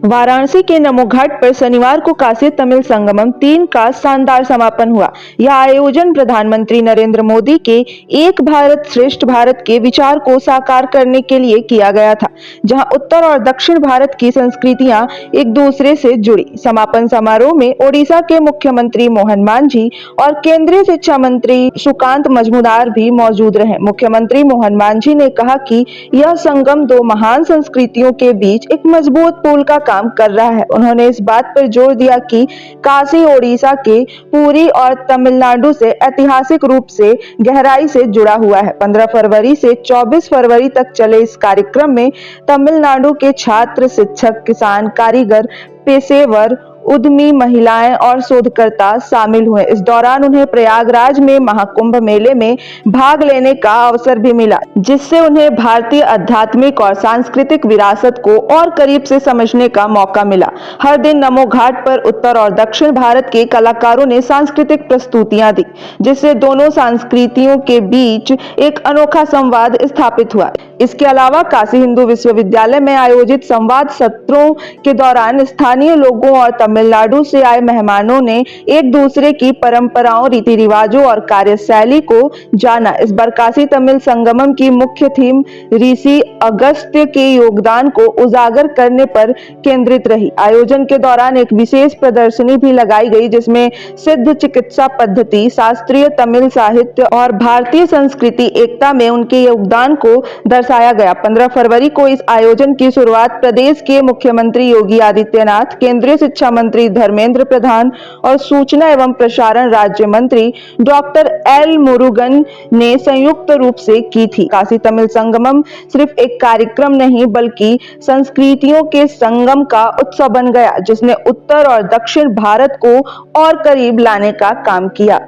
वाराणसी के नमो घाट पर शनिवार को काशी तमिल संगमम 3 का शानदार समापन हुआ। यह आयोजन प्रधानमंत्री नरेंद्र मोदी के एक भारत श्रेष्ठ भारत के विचार को साकार करने के लिए किया गया था, जहां उत्तर और दक्षिण भारत की संस्कृतियां एक दूसरे से जुड़ी। समापन समारोह में ओडिशा के मुख्यमंत्री मोहन मांझी और केंद्रीय शिक्षा मंत्री सुकांत मजूमदार भी मौजूद रहे। मुख्यमंत्री मोहन मांझी ने कहा कि यह संगम दो महान संस्कृतियों के बीच एक मजबूत पुल का काम कर रहा है। उन्होंने इस बात पर जोर दिया कि काशी ओडिशा के पुरी और तमिलनाडु से ऐतिहासिक रूप से गहराई से जुड़ा हुआ है। 15 फरवरी से 24 फरवरी तक चले इस कार्यक्रम में तमिलनाडु के छात्र, शिक्षक, किसान, कारीगर, पेशेवर, उद्यमी, महिलाएं और शोधकर्ता शामिल हुए। इस दौरान उन्हें प्रयागराज में महाकुंभ मेले में भाग लेने का अवसर भी मिला, जिससे उन्हें भारतीय आध्यात्मिक और सांस्कृतिक विरासत को और करीब से समझने का मौका मिला। हर दिन नमो घाट पर उत्तर और दक्षिण भारत के कलाकारों ने सांस्कृतिक प्रस्तुतियां दी, जिससे दोनों संस्कृतियों के बीच एक अनोखा संवाद स्थापित हुआ। इसके अलावा काशी हिंदू विश्वविद्यालय में आयोजित संवाद सत्रों के दौरान स्थानीय लोगों और तमिलनाडु से आए मेहमानों ने एक दूसरे की परंपराओं, रीति रिवाजों और कार्यशैली को जाना। इस बार काशी तमिल संगमम की मुख्य थीम ऋषि अगस्त्य के योगदान को उजागर करने पर केंद्रित रही। आयोजन के दौरान एक विशेष प्रदर्शनी भी लगाई गई, जिसमें सिद्ध चिकित्सा पद्धति, शास्त्रीय तमिल साहित्य और भारतीय संस्कृति एकता में उनके योगदान को दर्शाया गया। 15 फरवरी को इस आयोजन की शुरुआत प्रदेश के मुख्यमंत्री योगी आदित्यनाथ, केंद्रीय शिक्षा मंत्री धर्मेंद्र प्रधान और सूचना एवं प्रसारण राज्य मंत्री डॉक्टर एल मुरुगन ने संयुक्त रूप से की थी। काशी तमिल संगमम सिर्फ एक कार्यक्रम नहीं, बल्कि संस्कृतियों के संगम का उत्सव बन गया, जिसने उत्तर और दक्षिण भारत को और करीब लाने का काम किया।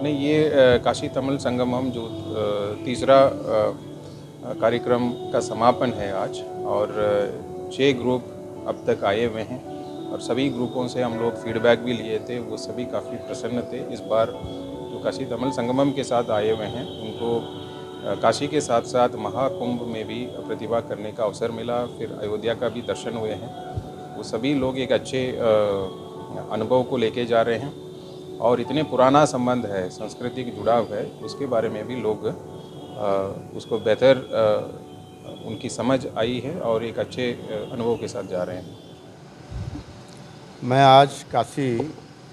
नहीं, ये काशी तमिल संगमम जो तीसरा कार्यक्रम का समापन है आज, और 6 ग्रुप अब तक आए हुए हैं और सभी ग्रुपों से हम लोग फीडबैक भी लिए थे। वो सभी काफ़ी प्रसन्न थे। इस बार जो काशी तमिल संगमम के साथ आए हुए हैं, उनको काशी के साथ साथ महाकुंभ में भी प्रतिभा करने का अवसर मिला। फिर अयोध्या का भी दर्शन हुए हैं। वो सभी लोग एक अच्छे अनुभव को लेके जा रहे हैं और इतने पुराना संबंध है, सांस्कृतिक जुड़ाव है, उसके बारे में भी लोग उसको बेहतर उनकी समझ आई है और एक अच्छे अनुभव के साथ जा रहे हैं। मैं आज काशी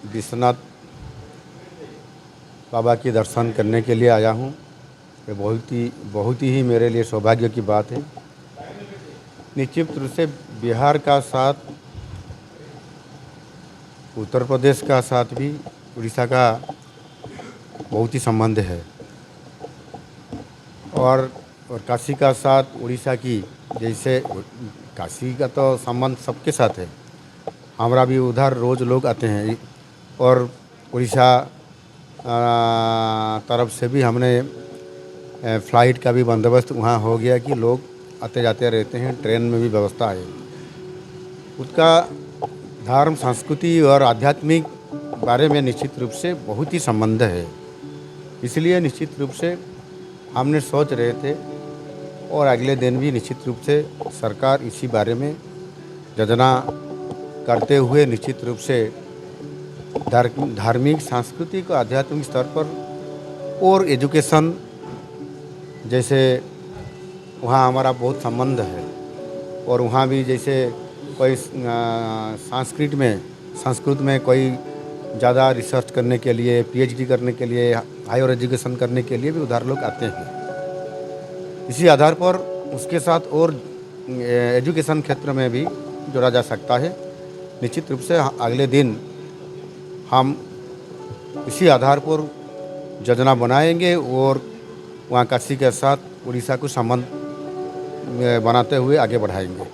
विश्वनाथ बाबा के दर्शन करने के लिए आया हूँ। ये बहुत ही मेरे लिए सौभाग्य की बात है। निश्चित रूप से बिहार का साथ, उत्तर प्रदेश का साथ भी उड़ीसा का बहुत ही संबंध है, और काशी का साथ उड़ीसा की, जैसे काशी का तो संबंध सबके साथ है। हमारा भी उधर रोज़ लोग आते हैं, और उड़ीसा तरफ से भी हमने फ़्लाइट का भी बंदोबस्त वहाँ हो गया कि लोग आते जाते रहते हैं। ट्रेन में भी व्यवस्था है। उसका धर्म, संस्कृति और आध्यात्मिक बारे में निश्चित रूप से बहुत ही संबंध है। इसलिए निश्चित रूप से हमने सोच रहे थे, और अगले दिन भी निश्चित रूप से सरकार इसी बारे में योजना करते हुए निश्चित रूप से धार्मिक, सांस्कृतिक और आध्यात्मिक स्तर पर और एजुकेशन, जैसे वहाँ हमारा बहुत संबंध है, और वहाँ भी जैसे कोई संस्कृत में कोई ज़्यादा रिसर्च करने के लिए, पीएचडी करने के लिए, हायर एजुकेशन करने के लिए भी उधर लोग आते हैं। इसी आधार पर उसके साथ और एजुकेशन क्षेत्र में भी जोड़ा जा सकता है। निश्चित रूप से अगले दिन हम इसी आधार पर योजना बनाएंगे और वहाँ काशी के साथ उड़ीसा को संबंध बनाते हुए आगे बढ़ाएंगे।